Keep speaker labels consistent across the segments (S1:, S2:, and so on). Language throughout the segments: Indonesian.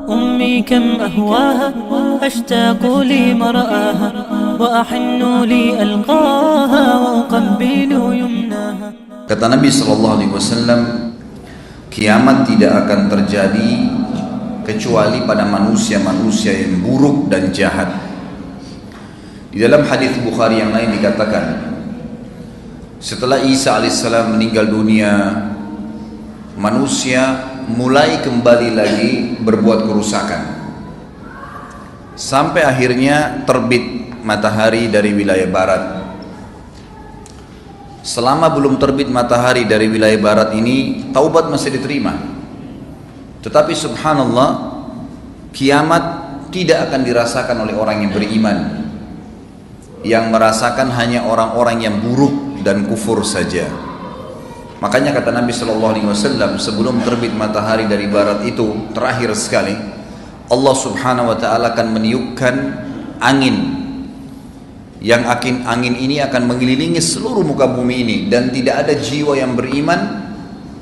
S1: أمي كم أهواها أشتاق لمرآها وأحن لألقاها وأقبل يمناها.
S2: Kata Nabi SAW, kiamat tidak akan terjadi kecuali pada manusia-manusia yang buruk dan jahat. Di dalam hadis Bukhari yang lain dikatakan, setelah Isa alaihissalam meninggal dunia, manusia mulai kembali lagi berbuat kerusakan sampai akhirnya terbit matahari dari wilayah barat. Selama belum terbit matahari dari wilayah barat ini, taubat masih diterima. Tetapi subhanallah, kiamat tidak akan dirasakan oleh orang yang beriman. Yang merasakan hanya orang-orang yang buruk dan kufur saja. Makanya kata Nabi SAW, sebelum terbit matahari dari barat itu, terakhir sekali, Allah subhanahu wa ta'ala akan meniupkan angin. Yang angin ini akan mengelilingi seluruh muka bumi ini. Dan tidak ada jiwa yang beriman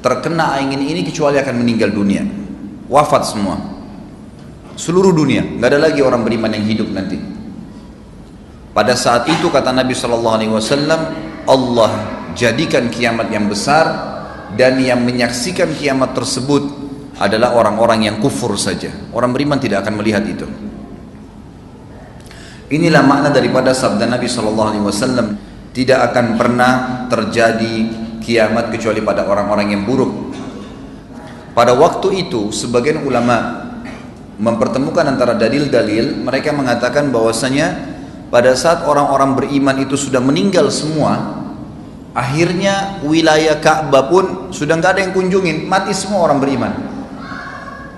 S2: terkena angin ini kecuali akan meninggal dunia. Wafat semua. Seluruh dunia, nggak ada lagi orang beriman yang hidup nanti. Pada saat itu kata Nabi SAW, Allah jadikan kiamat yang besar, dan yang menyaksikan kiamat tersebut adalah orang-orang yang kufur saja. Orang beriman tidak akan melihat itu. Inilah makna daripada sabda Nabi SAW, tidak akan pernah terjadi kiamat kecuali pada orang-orang yang buruk. Pada waktu itu sebagian ulama mempertemukan antara dalil-dalil. Mereka mengatakan bahwasanya pada saat orang-orang beriman itu sudah meninggal semua, akhirnya wilayah Ka'bah pun sudah nggak ada yang kunjungin, mati semua orang beriman.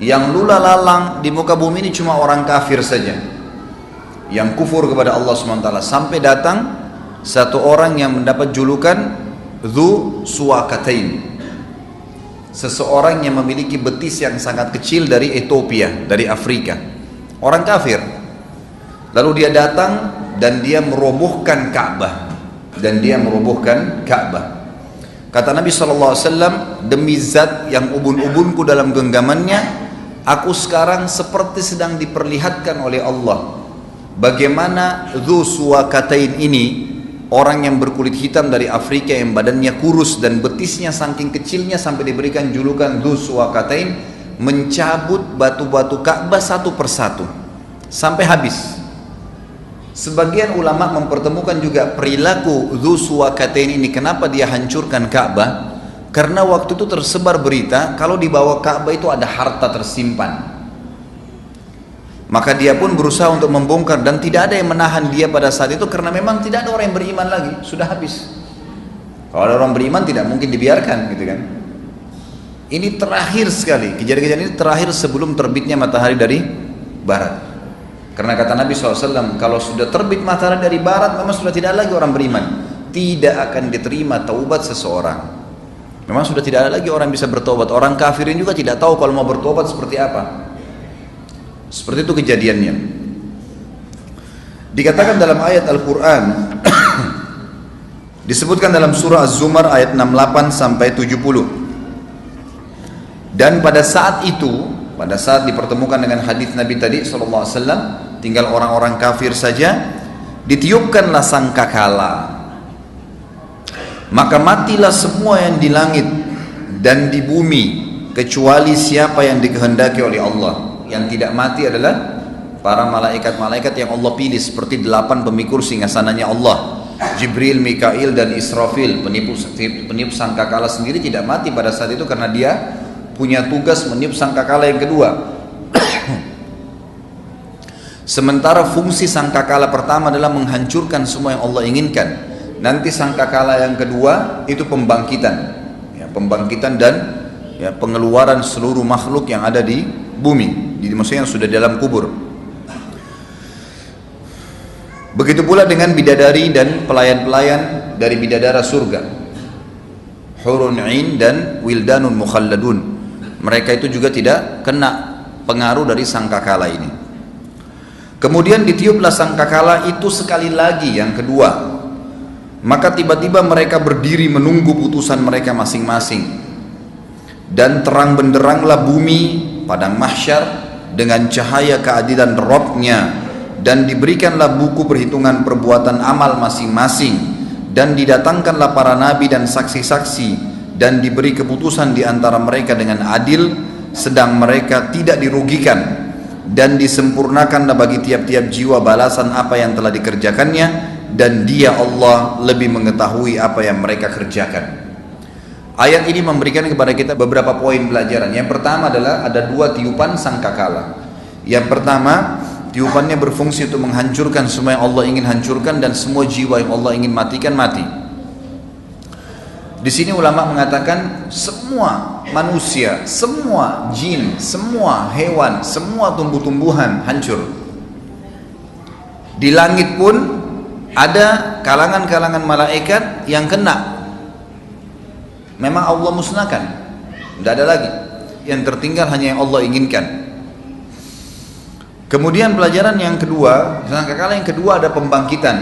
S2: Yang lula lalang di muka bumi ini cuma orang kafir saja, yang kufur kepada Allah SWT. Sampai datang satu orang yang mendapat julukan Dzu Suwakatain, seseorang yang memiliki betis yang sangat kecil dari Ethiopia, dari Afrika, orang kafir. Lalu dia datang dan dia merobohkan Ka'bah. Kata Nabi SAW, demi zat yang ubun-ubunku dalam genggamannya, aku sekarang seperti sedang diperlihatkan oleh Allah bagaimana Dzu Suwakatain ini, orang yang berkulit hitam dari Afrika yang badannya kurus dan betisnya saking kecilnya sampai diberikan julukan Dzu Suwakatain, mencabut batu-batu Ka'bah satu persatu sampai habis. Sebagian ulama mempertemukan juga perilaku Dzu Suwakatain ini, kenapa dia hancurkan Ka'bah? Karena waktu itu tersebar berita kalau di bawah Ka'bah itu ada harta tersimpan. Maka dia pun berusaha untuk membongkar, dan tidak ada yang menahan dia pada saat itu karena memang tidak ada orang yang beriman lagi, sudah habis. Kalau ada orang beriman tidak mungkin dibiarkan, gitu kan. Ini terakhir sekali, kejadian-kejadian ini terakhir sebelum terbitnya matahari dari barat. Karena kata Nabi SAW, kalau sudah terbit matahari dari barat, memang sudah tidak lagi orang beriman, tidak akan diterima taubat seseorang. Memang sudah tidak ada lagi orang bisa bertobat. Orang kafirin juga tidak tahu kalau mau bertobat seperti apa. Seperti itu kejadiannya. Dikatakan dalam ayat Al-Quran, disebutkan dalam surah Az-Zumar ayat 68 sampai 70. Dan pada saat itu, pada saat dipertemukan dengan hadis Nabi tadi SAW, tinggal orang-orang kafir saja, ditiupkanlah sangkakala. Maka matilah semua yang di langit dan di bumi, kecuali siapa yang dikehendaki oleh Allah. Yang tidak mati adalah para malaikat-malaikat yang Allah pilih, seperti 8 pemikul singgasananya Allah, Jibril, Mikail, dan Israfil. Peniup sangkakala sendiri tidak mati pada saat itu karena dia punya tugas meniup sangkakala yang kedua. Sementara fungsi sangkakala pertama adalah menghancurkan semua yang Allah inginkan. Nanti sangkakala yang kedua itu pembangkitan, ya, pembangkitan dan ya, pengeluaran seluruh makhluk yang ada di bumi, maksudnya yang sudah dalam kubur. Begitu pula dengan bidadari dan pelayan-pelayan dari bidadara surga, hurun 'ain dan wildanun mukhalladun. Mereka itu juga tidak kena pengaruh dari sangkakala ini. Kemudian ditiuplah sangkakala itu sekali lagi, yang kedua. Maka tiba-tiba mereka berdiri menunggu putusan mereka masing-masing. Dan terang benderanglah bumi, padang mahsyar, dengan cahaya keadilan Rabb-Nya, dan diberikanlah buku perhitungan perbuatan amal masing-masing, dan didatangkanlah para nabi dan saksi-saksi, dan diberi keputusan di antara mereka dengan adil, sedang mereka tidak dirugikan, dan disempurnakanlah bagi tiap-tiap jiwa balasan apa yang telah dikerjakannya, dan Dia Allah lebih mengetahui apa yang mereka kerjakan. Ayat ini memberikan kepada kita beberapa poin pelajaran. Yang pertama adalah ada dua tiupan sangkakala. Yang pertama, tiupannya berfungsi untuk menghancurkan semua yang Allah ingin hancurkan, dan semua jiwa yang Allah ingin matikan mati. Di sini ulama mengatakan semua manusia, semua jin, semua hewan, semua tumbuh-tumbuhan hancur. Di langit pun ada kalangan-kalangan malaikat yang kena. Memang Allah musnahkan, tidak ada lagi. Yang tertinggal hanya yang Allah inginkan. Kemudian pelajaran yang kedua, sangkakala yang kedua ada pembangkitan.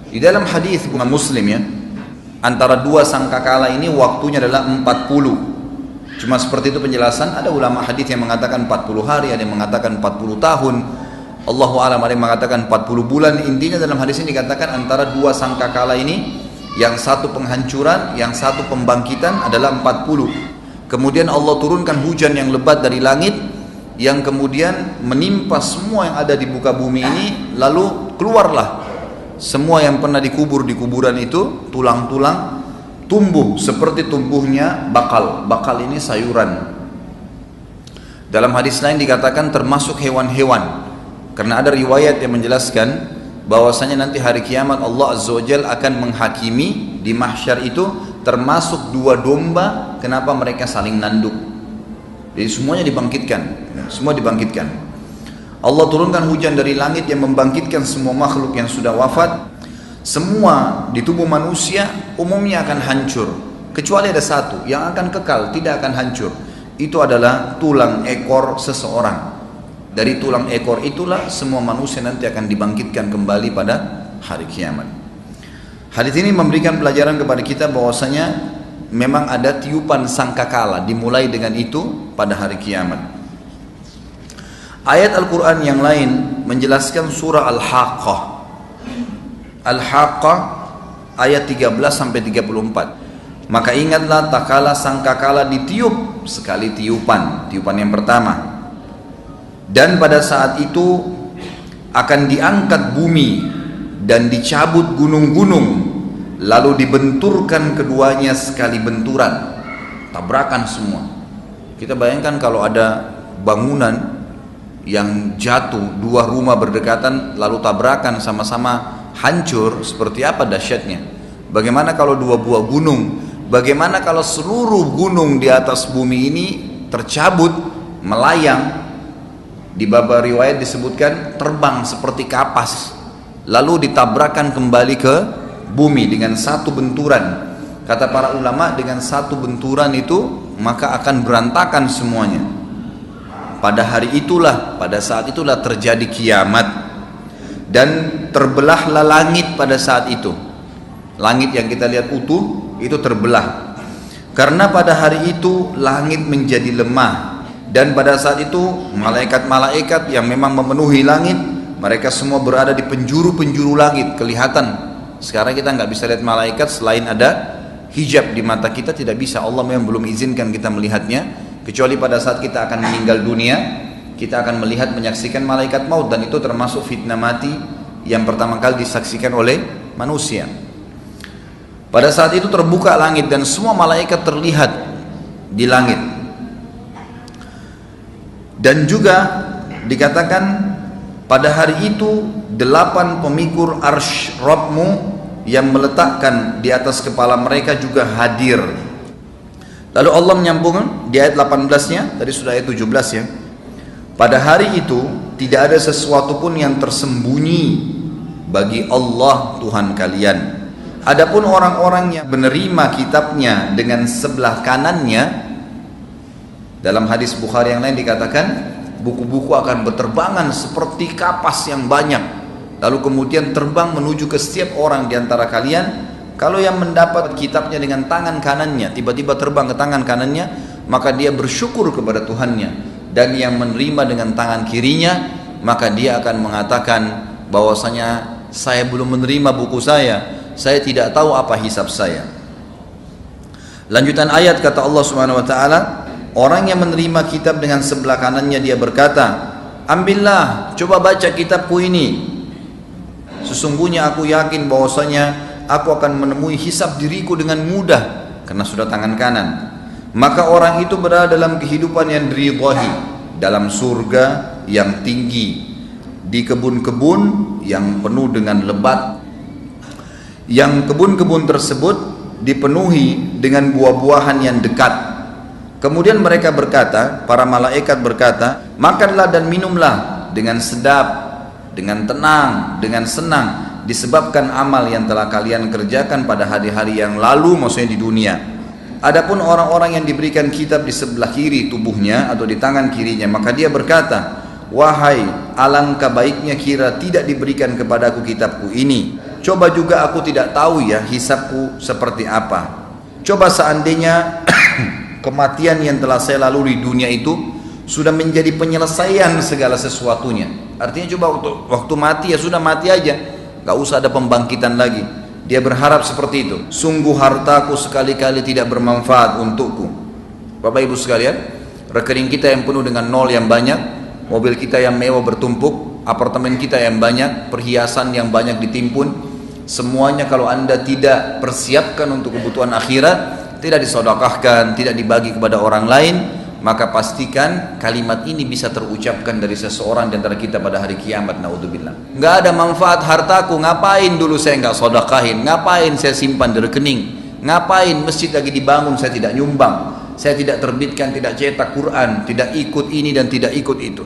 S2: Di dalam hadis Bukhari Muslim ya, antara dua sangkakala ini waktunya adalah 40. Cuma seperti itu penjelasan. Ada ulama hadis yang mengatakan 40 hari, ada yang mengatakan 40 tahun. Allahu a'lam, ada yang mengatakan 40 bulan. Intinya dalam hadis ini dikatakan antara dua sangkakala ini, yang satu penghancuran, yang satu pembangkitan adalah 40. Kemudian Allah turunkan hujan yang lebat dari langit, yang kemudian menimpa semua yang ada di muka bumi ini, lalu keluarlah semua yang pernah dikubur di kuburan itu, tulang-tulang tumbuh seperti tumbuhnya bakal. Bakal ini sayuran. Dalam hadis lain dikatakan termasuk hewan-hewan, karena ada riwayat yang menjelaskan bahwasanya nanti hari kiamat Allah Azza wa Jalla akan menghakimi di mahsyar itu termasuk dua domba. Kenapa mereka saling nanduk? Jadi semuanya dibangkitkan, semua dibangkitkan. Allah turunkan hujan dari langit yang membangkitkan semua makhluk yang sudah wafat. Semua di tubuh manusia umumnya akan hancur, kecuali ada satu yang akan kekal, tidak akan hancur. Itu adalah tulang ekor seseorang. Dari tulang ekor itulah semua manusia nanti akan dibangkitkan kembali pada hari kiamat. Hadis ini memberikan pelajaran kepada kita bahwasanya memang ada tiupan sangkakala dimulai dengan itu pada hari kiamat. Ayat Al-Quran yang lain menjelaskan surah Al-Haqqah. Al-Haqqah ayat 13-34. Maka ingatlah tak kala sangkakala ditiup sekali tiupan yang pertama. Dan pada saat itu akan diangkat bumi dan dicabut gunung-gunung, lalu dibenturkan keduanya sekali benturan, tabrakan semua. Kita bayangkan kalau ada bangunan yang jatuh, dua rumah berdekatan lalu tabrakan sama-sama hancur, seperti apa dahsyatnya. Bagaimana kalau dua buah gunung, bagaimana kalau seluruh gunung di atas bumi ini tercabut, melayang. Di bab riwayat disebutkan terbang seperti kapas, lalu ditabrakkan kembali ke bumi dengan satu benturan. Kata para ulama, dengan satu benturan itu maka akan berantakan semuanya. Pada hari itulah, pada saat itulah terjadi kiamat, dan terbelahlah langit pada saat itu. Langit yang kita lihat utuh itu terbelah, karena pada hari itu langit menjadi lemah. Dan pada saat itu malaikat-malaikat yang memang memenuhi langit, mereka semua berada di penjuru-penjuru langit, kelihatan. Sekarang kita nggak bisa lihat malaikat selain ada hijab di mata kita, tidak bisa. Allah memang belum izinkan kita melihatnya, kecuali pada saat kita akan meninggal dunia, kita akan melihat, menyaksikan malaikat maut, dan itu termasuk fitnah mati yang pertama kali disaksikan oleh manusia. Pada saat itu terbuka langit dan semua malaikat terlihat di langit. Dan juga dikatakan pada hari itu 8 pemikul arsy Rabbmu yang meletakkan di atas kepala mereka juga hadir. Lalu Allah menyambung di ayat 18-nya, tadi sudah ayat 17 ya. Pada hari itu tidak ada sesuatu pun yang tersembunyi bagi Allah Tuhan kalian. Adapun orang-orang yang menerima kitabnya dengan sebelah kanannya, dalam hadis Bukhari yang lain dikatakan buku-buku akan berterbangan seperti kapas yang banyak, lalu kemudian terbang menuju ke setiap orang di antara kalian. Kalau yang mendapat kitabnya dengan tangan kanannya tiba-tiba terbang ke tangan kanannya, maka dia bersyukur kepada Tuhannya dan yang menerima dengan tangan kirinya, maka dia akan mengatakan bahwasanya saya belum menerima buku saya tidak tahu apa hisab saya. Lanjutan ayat kata Allah Subhanahu wa taala, orang yang menerima kitab dengan sebelah kanannya dia berkata, ambillah, coba baca kitabku ini. Sesungguhnya aku yakin bahwasanya aku akan menemui hisab diriku dengan mudah karena sudah tangan kanan. Maka orang itu berada dalam kehidupan yang diridhai, dalam surga yang tinggi, di kebun-kebun yang penuh dengan lebat, yang kebun-kebun tersebut dipenuhi dengan buah-buahan yang dekat. Kemudian mereka berkata, para malaikat berkata, makanlah dan minumlah dengan sedap, dengan tenang, dengan senang, disebabkan amal yang telah kalian kerjakan pada hari-hari yang lalu, maksudnya di dunia. Adapun orang-orang yang diberikan kitab di sebelah kiri tubuhnya atau di tangan kirinya, maka dia berkata, wahai, alangkah baiknya kira tidak diberikan kepadaku kitabku ini. Coba juga aku tidak tahu ya hisabku seperti apa. Coba seandainya kematian yang telah saya lalui di dunia itu sudah menjadi penyelesaian segala sesuatunya. Artinya coba waktu mati ya sudah mati aja, gak usah ada pembangkitan lagi. Dia berharap seperti itu. Sungguh hartaku sekali-kali tidak bermanfaat untukku. Bapak ibu sekalian, rekening kita yang penuh dengan nol yang banyak, mobil kita yang mewah bertumpuk, apartemen kita yang banyak, perhiasan yang banyak ditimpun, semuanya kalau anda tidak persiapkan untuk kebutuhan akhirat, tidak disodokahkan, tidak dibagi kepada orang lain, maka pastikan kalimat ini bisa terucapkan dari seseorang di antara kita pada hari kiamat. Naudzubillah. Nggak ada manfaat hartaku, ngapain dulu saya nggak sodakahin, ngapain saya simpan di rekening, ngapain masjid lagi dibangun saya tidak nyumbang, saya tidak terbitkan, tidak cetak Quran, tidak ikut ini dan tidak ikut itu.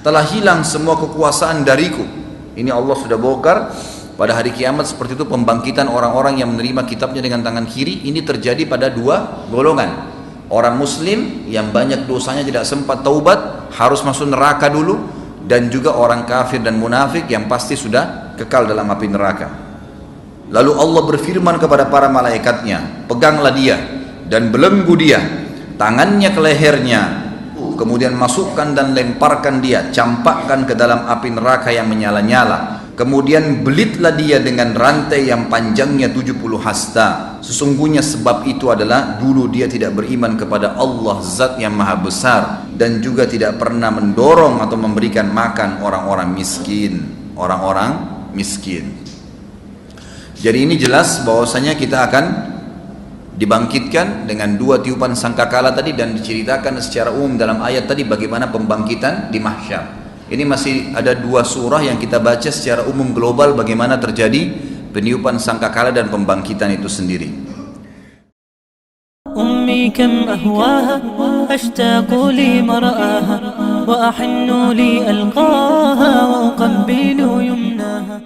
S2: Telah hilang semua kekuasaan dariku. Ini Allah sudah bongkar. Pada hari kiamat seperti itu pembangkitan orang-orang yang menerima kitabnya dengan tangan kiri. Ini terjadi pada dua golongan. Orang muslim yang banyak dosanya tidak sempat taubat, harus masuk neraka dulu. Dan juga orang kafir dan munafik yang pasti sudah kekal dalam api neraka. Lalu Allah berfirman kepada para malaikatnya, peganglah dia dan belenggu dia, tangannya ke lehernya, kemudian masukkan dan lemparkan dia, campakkan ke dalam api neraka yang menyala-nyala. Kemudian belitlah dia dengan rantai yang panjangnya 70 hasta. Sesungguhnya sebab itu adalah dulu dia tidak beriman kepada Allah Zat yang Maha Besar, dan juga tidak pernah mendorong atau memberikan makan orang-orang miskin. Orang-orang miskin. Jadi ini jelas bahwasanya kita akan dibangkitkan dengan dua tiupan sangkakala tadi, dan diceritakan secara umum dalam ayat tadi bagaimana pembangkitan di mahsyar. Ini masih ada dua surah yang kita baca secara umum global bagaimana terjadi peniupan sangkakala dan pembangkitan itu sendiri.
S1: أمي كم أهواها أشتاق لمرآها وأحن لي ألقاها وأقبل يمناها.